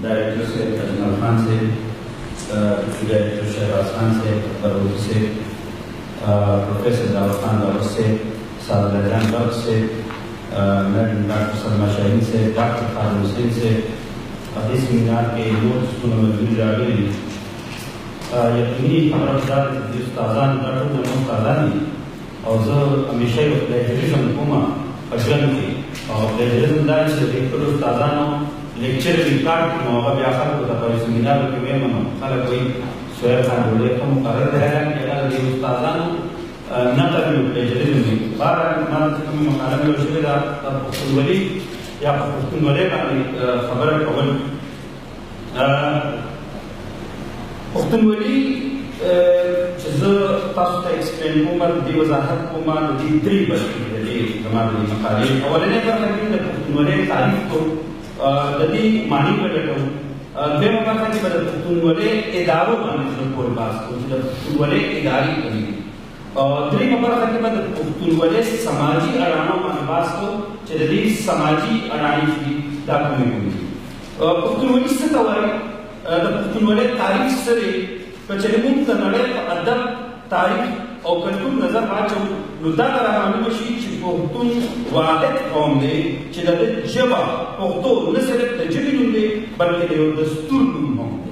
डायरेक्टर से अजमल खान से, डायरेक्टर शहबाज खान से, बरूद से, प्रोफेसर दाऊद खान दाऊद से, सादर जान बख्श से, मैडम डॉक्टर सलमा शाहीन से, डॉक्टर खालिद हुसैन से, इस मीनार के लोग स्कूल में भी जागे यकीनी हमारा उस्तादान डॉक्टर उस्तादानी और जो हमेशा प्लेजरिज्म हुमा अजन की और प्लेजरिज्म दार से देखकर उस्तादानों लेक्चर रिकॉर्ड की मौका भी आखिर को तब इस मीनार के में मनो खाला कोई सोया खान बोले तो मुकर्रर है कि अगर ये उस्तादानों न तभी प्लेजरिज्म में बार हमारा जिसमें मकान में उसे तब पुख्तनवली या पुख्तनवले का खबर खबर पुख्तनवली जो तास्ता एक्सप्लेन हुआ दी वजाहत हुआ दी त्री बल्कि दी हमारे मकाले और इन्हें पर लगी द पुख्तनवले तारीफ को दी मानी पर लगा दे मकान की बदल पुख्तनवले इदारों माने जो कोई बात को जब पुख्तनवले इदारी बनी और त्री मकान की बदल पुख्तनवले समाजी अड़ानों माने बात को जल्दी समाजी अड़ानी की दाखिल में हुई पुख्तनवले से तवारी द पुख्तनवले तारीख से कचरिमुन तनड़े अदब तारीख और कल्चर नजर आचो नुदा करा अनुमशी चिपोतुन वाहिद कौम ने चिदे जबा पोतो न सिर्फ तजबी नुंदे बल्कि देव दस्तूर नुन होंगे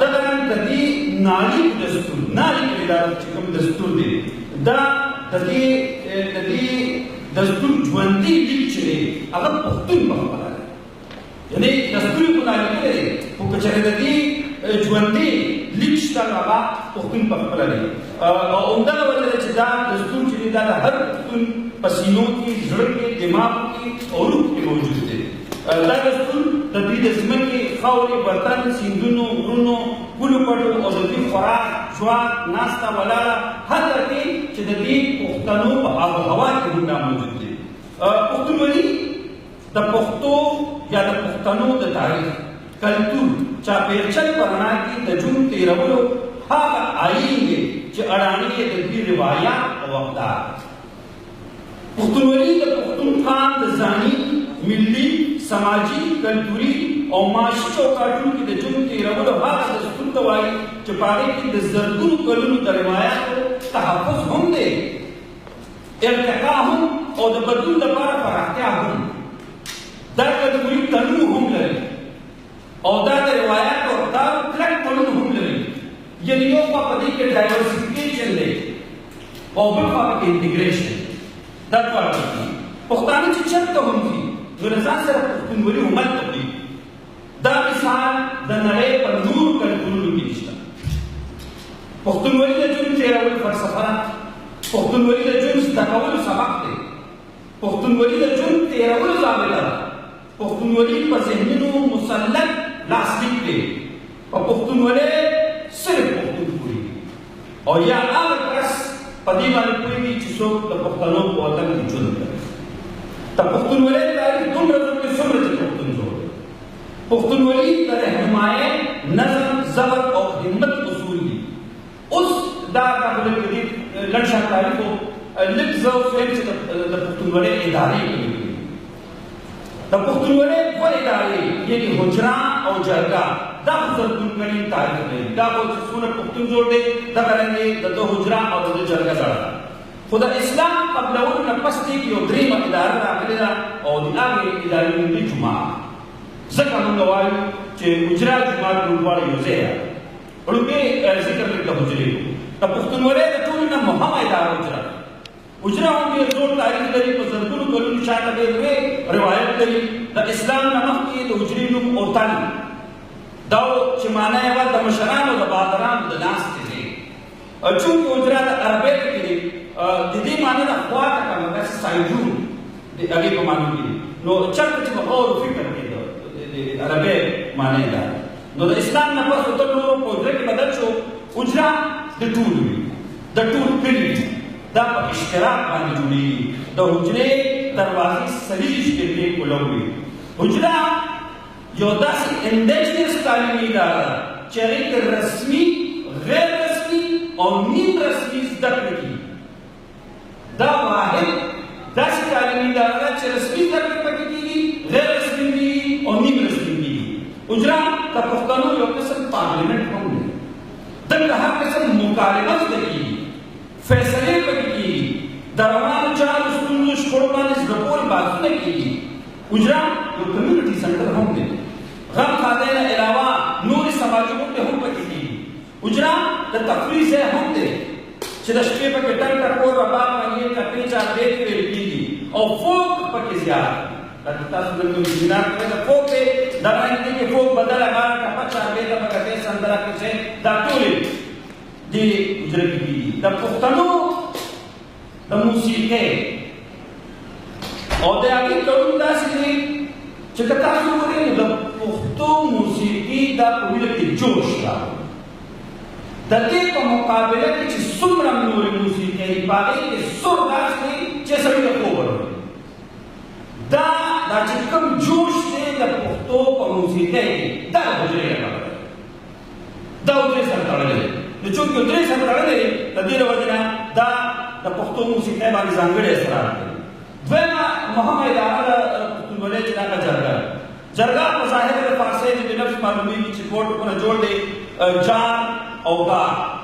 दगन तदी नाली दस्तूर नाली के चिकम दस्तूर दे दा तदी दस्तूर ज्वंती लिखचे अगर पोतुन बखबा यानी दस्तूर को नाली के वो कचरे तदी ज्वंती लिखता लगा पोतुन बखबा ले और उनका वजह से दा दस्तूर चली दा हर पोतुन पसीनों की जड़ के दिमाग की और रूप के मौजूद है दा दस्तूर तदी दस्मन के खावरे बर्तन सिंधुनो उरुनो कुलु पड़ो और तदी खुराक ज्वाक नाश्ता वाला हर तरह के तदी पोख्तनो हवा के गुना मौजूद है पोख्तनवली द पोख्तो या द पोख्तनो द तारीख कल्चर चापेचल पढ़ना की तजुम तेरवलो हाँ आएंगे जो अड़ानी के तकबीर रिवायात और अवतार पुख्तनवली द पुख्तनखान द जानी मिल्ली समाजी कल्चरी और माशी चौकाटू की तजुम तेरवलो हाँ दस्तूर दवाई चपारे की दजरदुल कलुन द रिवायात को तहफ़्फ़ुज़ हम दे इर्तिक़ा हम और द बदुल द पार फराख्या हम दर कदमुरी तनु हम लगे और दाद रिवायात और दाद ट्रैक कलुन हम लगे ये नियों का पदी के डाइवर्सिफिकेशन ले और बिल्कुल के इंटीग्रेशन दाद वाला पदी पुख्तानी चिचक तो हम थी जो नज़ार से पुख्तनवली उम्मत तो थी दाद मिसाल द नरे पर नूर कर कुल्लू की निश्ता पुख्तनवली ने जो तेरा वो फलसफा पुख्तनवली ने जो तकव्वुल सबक थे पुख्तनवली ने जो तेरा वो ज़ाबिता पुख्तनवली पर ज़हनीनो मुसल्लत लास्टिक थे और पुख्तनवले सिर्फ पुख्तनपुरी और या आवाज़ पदी वाले पूरी की चीज़ों द पुख्तनों को अतंग की चुन कर तब पुख्तनवले तारीख तुम रज़ों के सुमर से पुख्तनवली तरह हमारे नज़म ज़बर और हिम्मत उसूल की उस दार का बोले कि लड़शा तारीख को लिख ज़ो फ्रेम से द पुख्तनवले इदारे की द पुख्तनवले वो इदारे यानी हुजरा और जरगा दा बुजुर्गों करीम तारीख में दा वो सुनत पुख्तन जोड़ दे दा करेंगे द दो हुजरा और द जरगा जड़ा खुदा इस्लाम कबल उन नपस्ती की उद्रीम इदारा रामलेला और दिनागे इदारे में भी जुमा ज़का मंगवाई चे हुजरा जुमा गुरुवार यूज़े है और उनके ज़िक्र लिखता हुजरे को द पुख्तनवले द तूल न मुहम्मद इदारा हुजरा होंगे जोड़ तारीख दरी को ज़रगुल कलुन शायद अबे हुए रिवायत दरी द इस्लाम नमक की तो हुजरी नुम और ताली दाव चिमाना है वाद दमशरान और दबादरान दनास के लिए चूंकि हुजरा द अरबे के लिए दिदी माने द ख्वात का मतलब साइडून अगे को मालूम की नो चल कुछ और फिक्र के अरबे माने दा नो द इस्लाम नमक तो लोगों को हुजरे के बदल चो हुजरा द टूल पीरियड दा इश्तराक बानी जुड़ी द हुजरे दरवाज़ी सलीश के लिए कुलोगी हुजरा योदा से इंडिजिनस तालीमी इदारा चरित रस्मी गैर रस्मी और नीम रस्मी ज़िक्र की दा वाहिद दस तालीमी इदारा च रस्मी ज़िक्र की गैर रस्मी और नीम रस्मी की اجرا د پښتنو یو قسم پارلیمنت هم دی دلته هر قسم مکالمه زده کېږي فیصلې پکې کېږي د روانو چارو ستونزو شخړو باندې زده کول بحثونه کېږي اجرا یو کمیونټي سنټر هم دی غم خادۍ نه علاوه نورې سماجي غونډې هم پکې کېږي اجرا د تفریح ځای هم دی چې د شپې پکې ټک ټکور رباب باندې کپې چاپېت ویل کېږي او فوک پکې زیات تاسو دلته وینئ دا فوک دی دا باندې کې فوک بدل هغه ټپه چاپېته پکې سندره کې دا ټولې دې اجرا کېږي د پښتنو د موسیقۍ او د هغې تړون داسې دی چې که تاسو وګورئ نو د پښتو موسیقي دا په وینه کې جوش راغلی د دې په مقابله کې چې څومره نورې موسیقۍ دي په هغې کې سور داسې دی چې سړي ته خوب ورغلی دا چې کوم جوش دی د پښتو په موسیقۍ کې دا د حجرې لپاره دی دا حجرې سره تړلی دی نو چونکې حجرې سره تړلی دی د دې له وجې نه دا د پښتو موسیقۍ باندې ځانګړی اثرات دی دویمه مهمه اداره د پښتونولۍ چې دغه جرګه په ظاهر د فارسۍ د لفظ معلومیږي چې دوه ټکونه جوړ دی جان او دا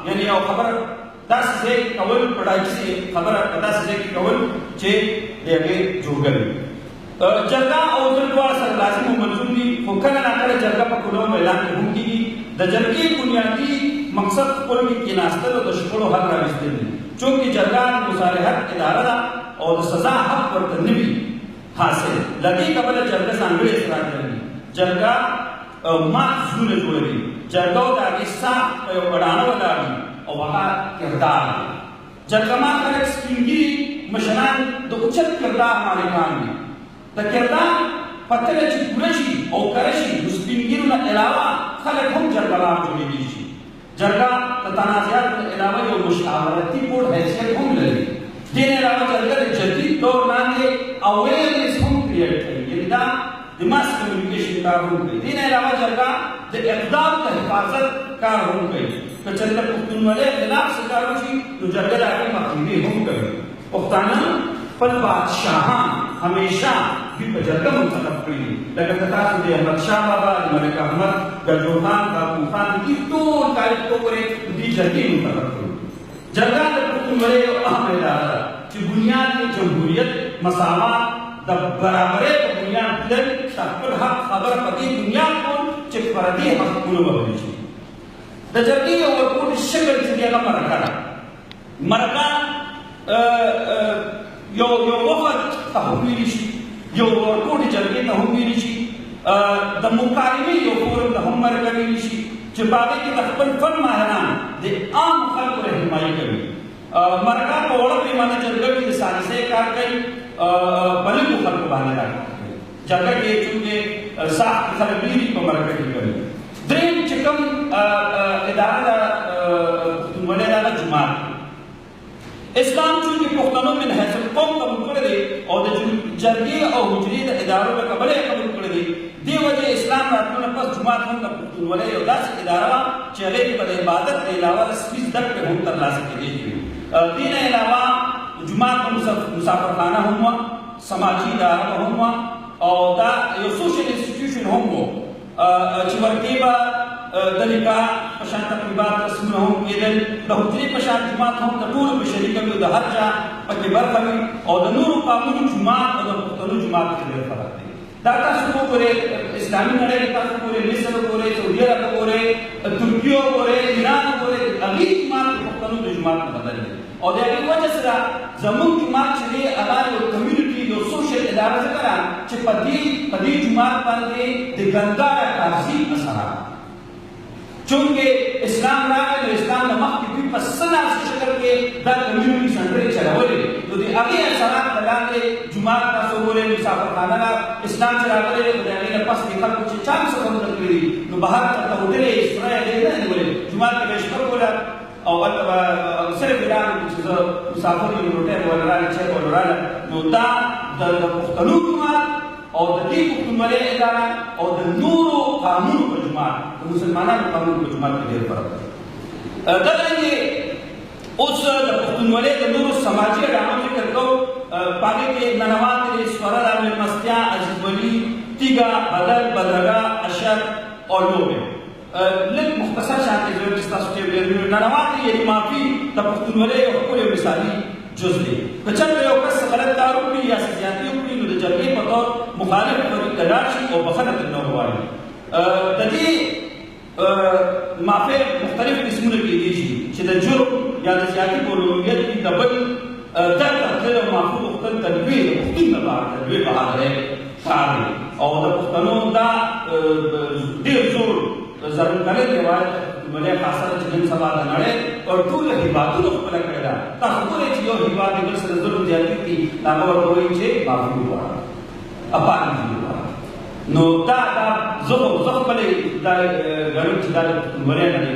یعنی یو خبره داسې ځای کول په ډایسي خبره په داسې ځای کې کول چې د هغې جوړګر وي جرګه او زړه دواړه سره لازم او ملزوم دي خو کله ناکله جرګه په کلو اعلان کې هم کېږي د جرګې بنیادي مقصد خپل کې کېناستل او د شخړو حل راوستل دي چونکې جرګه د مصالحت اداره ده او د سزا حق ورته نه وي حاصل له دې کبله جرګه ځانګړي اثرات لري جرګه مات زړونه جوړوي جرګه د هغې ساخت په یو بډانه ولاړ وي او هغه کردار دی جرګه مات خلک سپین ږیري مشران د اوچت کردار مالکان دي د کردار پتله چې پوره شي او کره شي نو سپین ږیرو نه علاوه خلک هم جرګه مات جوړېدلی شي جرګه د تنازعاتو نه علاوه یو مشاورتي بورډ حیثیت هم لري دې نه علاوه جرګه د جدید دور لاندې اویرنس هم کریټ کوي یعنې دا د ماس کمیونیکیشن کار هم کوي دې نه علاوه جرګه د اقدام د حفاظت کار هم کوي که چېرته پښتونولۍ خلاف څه کار وشي نو جرګه د هغې مخنیوي هم کوي پښتانه خپل بادشاهان همیشه دوی په جرګه منتخب کړي دي لکه که تاسو د احمدشاه بابا د ملک احمد ګجو خان کاکو خان د دې ټول تاریخ وګورئ دوی جرګې منتخب کړي جرګه د پښتونولۍ یو اهمه اداره ده چې بنیاد یې جمهوریت مساوات د برابرۍ په بنیاد تلل د خپل حق خبره په دې بنیاد کول چې فردي حقونه وبلل شي د جرګې یو ورکوټي شکل چې دی هغه مرکه ده مرکه یو وفد ته هم ویلی شي یو ورکوټي جرګې ته هم ویلی شي د مکالمې یو فورم ته هم مرکه ویلی شي چې په هغې کې د خپل فن ماهران د عام خلکو رهنمایي کوي مرکه په وړه پیمانه جرګه کې د ثالثۍ کار کوي په لږو خلکو باندې کار کوي جرګه کې چونکې سخت خلک ډېري په مرکه کې کوي درېیم چې کوم اداره ده پښتونولۍ دا ده جومات اسلام چونکې پښتنو من حیث القوم قبول کړی دی او د جرګې او حجرې د ادارو له کبله یې قبول کړی دی دې وجې اسلام راتلو نه پس جومات هم د پښتونولۍ یو داسې اداره وه چې هغې کې به د عبادت نه علاوه رسمي زده کړې هم ترلاسه کېدی شي دې نه علاوه جومات به مسافرخانه هم وه سماجي اداره به هم وه او دا یو سوشل انسټیټیوشن هم و چې ورکې به د نکاح په شان تقریبات رسمونه هم کېدل د حجرې په شان جومات هم د ټولو په شریکه وي او د هر چا پکې برخه وي او د نورو قومونو جومات او د پښتنو جومات کې ډېر فرق دی دا تاسو وګورئ اسلامي نړۍ کې تاسو وګورئ مصر وګورئ سعودي عرب وګورئ ترکیه وګورئ ایران وګورئ د هغې جومات د پښتنو د جومات نه بدل دی او د هغې وجه سره زموږ جومات چې دی هغه یو کمیونټي یو سوشل اداره ځکه ده چې په دې جومات باندې د ګنداره تهذیب اثرات چونکې اسلام راغی نو اسلام نه مخکې دوی په څه داسې شکل کې دا کمیونټي سنټرې چلولې نو د هغې اثرات په لاندې جومات تاسو وګورئ مسافرخانه ده اسلام چې راغلی دی خو د هغې نه پس د خلکو چې چا هم څه زده کړي دي نو بهر چېرته هوټلې سره یې ډېر نه نیولې جومات کې به یې شپه کوله او هلته به صرف اعلان وکړي چې زه مسافر یم روټۍ به ولې راغله چای به ولې راغله نو دا د پښتنو جومات او د دې پښتونولۍ اداره او د نورو قانونو په جومات د مسلمانانو قانونو په جومات کې ډېر فرق دی دغرنګې اوس د پښتونولۍ د نورو سماجي اډانو ذکر کوو په هغې کې ننواتې دی سوره ده مېلمستیا عزیز ولي تیږه بدل بدرګه اشر او لوبې. لږ مختصر شان دی زه چې تاسو ته ویل ننواتې یعنې معافي د پښتونولۍ یو ښکلی او مثالي جز دی. که چېرته یو کس غلط کار وکړي یا څه زیاتي وکړي نو د جرګې په طور مخالف فریق ته لاړ شي او بخښنه ترنه وغواړي. د دې معافۍ مختلف قسمونه کېدای شي چې د جرم یا د زیاتي په لومړیت کې د بل درد ته تلل او معافي غوښتل د لوی د پښتون لپاره د لوی بهادرۍ کار دی او د پښتنو دا ډېر زوړ زرګرۍ روایت پښتونولۍ خاصه چې نن سبا د نړۍ او ټولو هېوادونو خپله کړې ده. تاسو ګورئ چې یو هېواد د بل سره ظلم زیاتي کړي هغه ورته وایي چې معافي وغواړه، اپالوژي وغواړه. نو دا زه خپلې دا ګڼم چې دا د پښتونولۍ نه دی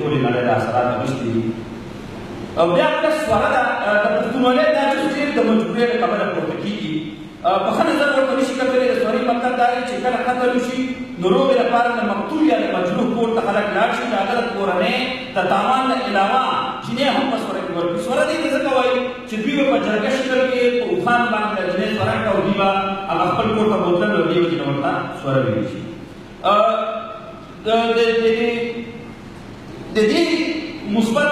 ټولې نړۍ د اثرات اخیستي دي. او بیا بله سواره ده د پښتونولۍ دا چې ډېر د مجبورۍ له کبله پورته کېږي. بخښنه زه ورته نشي کتلی. د سواري مطلب دا دی چې کله قتل وشي نو روغې لپاره د مقتول یا د مجروح کور ته خلک لاړ شي د هغه د کورنۍ د تاوان نه علاوه جینۍ هم په سوره کې ورکړي. سوره دې ته ځکه وایي چې دوی به په جرګه شکل کې په اوښان باندې د جینۍ سوره کړه او دوی به هغه خپل کور ته بوتلل او دې وجې نه ورته سوره ویل شي. د دې مثبت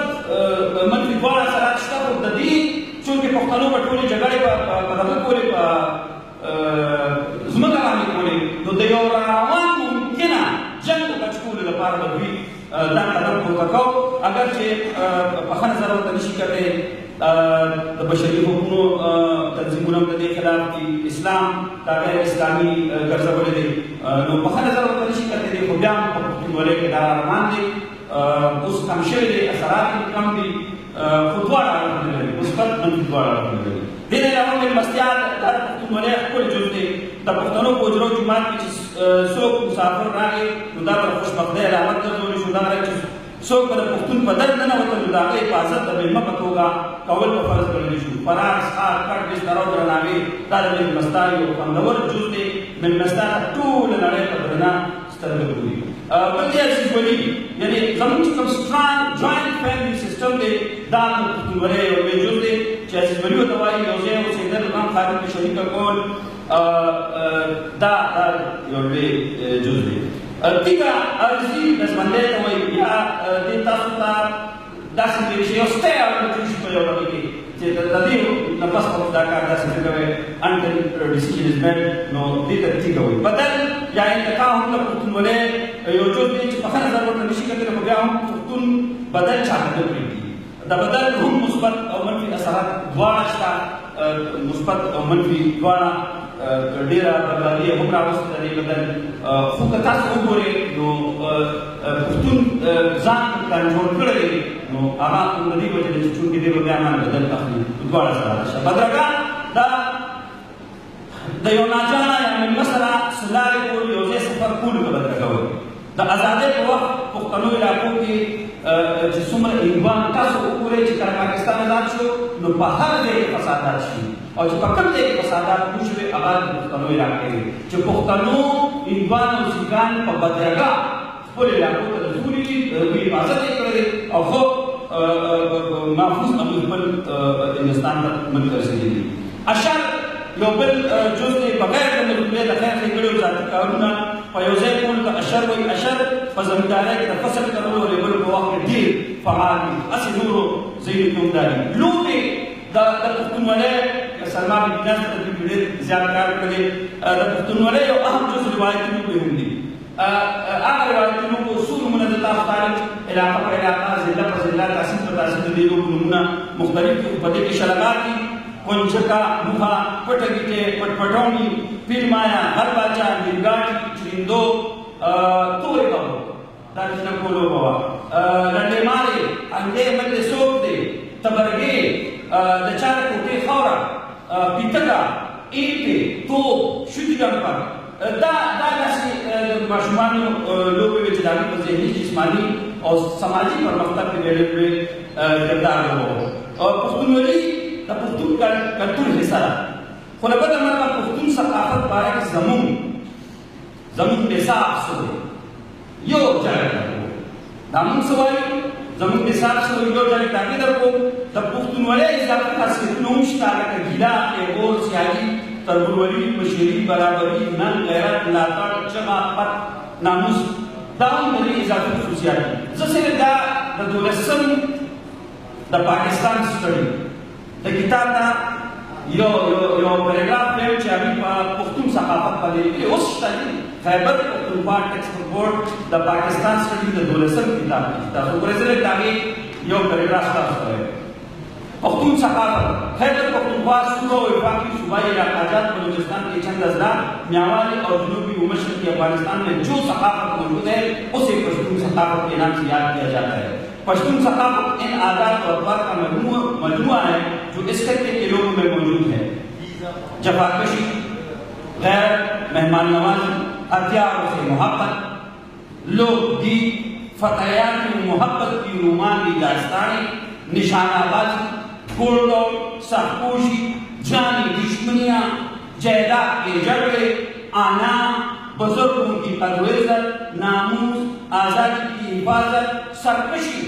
منفي دواړه اثرات شته خو د دې چونکې پښتنو به ټولې جګړې په دغه کولې په ځمکه باندې کولې نو د یو روان ممکنه جنګ د بچ کولو لپاره به دوی دا قدم پورته کوو. اگر چې بخښنه زه ورته نشي کتلی د بشري حقونو تنظیمونه هم د دې خلاف دي، اسلام دا غیر اسلامي ګرځولی دی نو بخښنه زه ورته نشي کتلی خو بیا هم په پښتونولۍ کې دا روان دی. اوس کم شوي دی، اثرات یې کم دي خو دواړه اړخونه لري، مثبت منفي دواړه اړخونه لري. دې نه علاوه مېلمستیا دا د پښتونولۍ ښکلی جز دی. د پښتنو په حجرو جومات کې چې څوک مسافر راغی نو دا پر خوشبختۍ علامت ګرځولی شو. دا چې څوک به د پښتون په در ننوتل نو د هغه حفاظت د مېلمه په توګه کول په فرض ګڼلی شو. فرار، څښاک، کټ، بستر او درناوی دا د مېلمستا یو خوندور جز دی. مېلمستا ته ټوله نړۍ په درنه سترګه ګوري. بل دی عزیزولي یعنې زموږ چې کوم سټرانګ جوینټ فیملي سیسټم دی دا د پښتونولۍ یو لوی جز دی چې عزیزولي ورته وایي یو ځای اوسېدل غم خادم کې شریکه کول دا یو لوی جز دی. تیږه عرضي نظمندۍ ته وایي یا دې تاسو ته داسې ویل شي یو سټی اورېدل شي په یو ډول کې چې د دې نه پس به دا کار داسې نه کوئ until decision is made نو دې ته تیږه وایي. بدل یا انتقام هم د پښتونولۍ یو جز دی چې بخښنه زه ورته نشي کتلی خو بیا هم پښتون بدل چاته نه پرېږدي. د بدل هم مثبت او منفي اثرات دواړه شته، مثبت او منفي دواړه. ډېره بربادي هم راوستې ده دې بدل خو که تاسو وګورئ نو پښتون ځان کنټرول کړی دی نو هغه هم د دې وجې ده چې چونکې دی به بیا مان بدل اخلي دواړه سره شته. بدرګه دا د یو ناجانه یا مېلمه سره لارې کول یو ځای سفر کولو ته بدرګه وایي. د ازادۍ په وخت پښتنو علاقو کې چې څومره انګوان تاسو وګورئ چې کله پاکستان آزاد شو نو په هر ځای کې فسادات شوي او چې په کوم ځای کې فسادات وشوې هغه د پښتنو علاقې وي چې پښتنو انګوان او سیکان په بدرګه خپلو علاقو ته رسولي دي، د هغوی حفاظت یې کړی دی او ښه محفوظ هغوی خپل هندوستان ته ملک رسېدلي دي. اشر یو بل جز دی بغیر د مجبورۍ د خیر ښېګړې او ذاتي کارونه په یو ځای کولو ته اشر وایي. اشر په زمیندارۍ کې د فصل کرلو او لیبلو په وخت کې ډېر فعال دي. هسې نورو ځایونو کې هم دا دي. لوبې د پښتونولۍ سلما بن دینار ته دوی ډېر زیات کار کړی. د پښتونولۍ یو اهم جز روایتي لوبې هم دي. هغه روایتي لوبو څو نومونه د تاسو تعریف علاقه په علاقه، ضلع په ضلع، تحصیل په تحصیل د دې لوبو نومونه مختلف دي. په دې کې شلګات دي، کنچکا، موخه، پټه ګیټې، پټپټوني، پیر مایا، هر باچا، نیمګاټي، چریندو، تورې کبو دا چې نه کولو به وه، لنډې مالې، انډې ملې سوک دی، تبرګې، د چا د کوټې خاوره، پیتکه، ایټې، توپ، شوتي ډمپر دا داسې د ماشومانو لوبې وې چې د هغوی په ذهني، جسماني او سماجي پرمختګ کې ډېر لوی کردار لوباوه. پښتونولي د پښتون کلتور حصه ده خو له بده مرغه پښتون ثقافت باره کې زموږ نصاب څه دی یو ځای درکوو. دا موږ څه وایو زموږ نصاب څه دی یو ځای تاکید درکوو. د پښتونولۍ اضافي خاصیتونه هم شته لکه ګیله، پیغور، سیالي، تربورولي، مشري، برابري، ننګ، غیرت، ملاتړ، چغه، پت، ناموس داون بری اضافی خصوصیات زسر دا دولسم دا پاکستان سٹڈی دا کتاب دا یو پیراگراف دی چې هغه په پښتون ثقافت باندې اوس شته خیبر پختونخوا ټیکسټ بورډ د پاکستان سټډي د دولسم کتاب دی تاسو ګورئ دا یو پیراگراف تاسو ته پختون ثقافت خیبر پختونخوا صوبہ و وفاقی صوبائی علاقاجات بلوچستان کے چند اضلاع میاوالی اور جنوبی و مشرقی افغانستان میں جو ثقافت موجود ہے اسے پشتون ثقافت کے نام سے یاد کیا جاتا ہے پشتون ثقافت ان عادات اور اطوار کا مجموعہ ہے جو اس خطے کے لوگوں میں موجود ہے جفاکشی غیر مہمان نوازی ہتھیاروں سے محبت لوک گیت فتحیات میں محبت کی رومانوی داستانیں نشانہ بازی گھوڑدوڑ سرپوشی جانی دشمنیاں جائیداد کے جھگڑے آنا بزرگوں کی قدر و عزت ناموس آزادی کی حفاظت سرکشی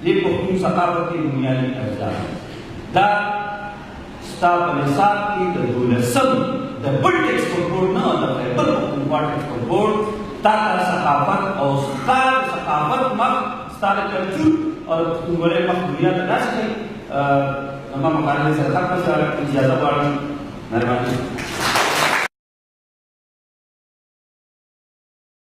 یہ پختون ثقافت کی بنیادی اجزاء ہے دا ستاپ نصاب کی دولسم دا بڑ ٹیکسٹ بورڈ نہ دا خیبر پختونخوا ٹیکسٹ بورڈ تاکہ ثقافت اور ثقافت مخ ستار کلچر اور پختونولے مخ دنیا تک آ سکے ہمارا مقالے سے ختم سے اجازت مہربانی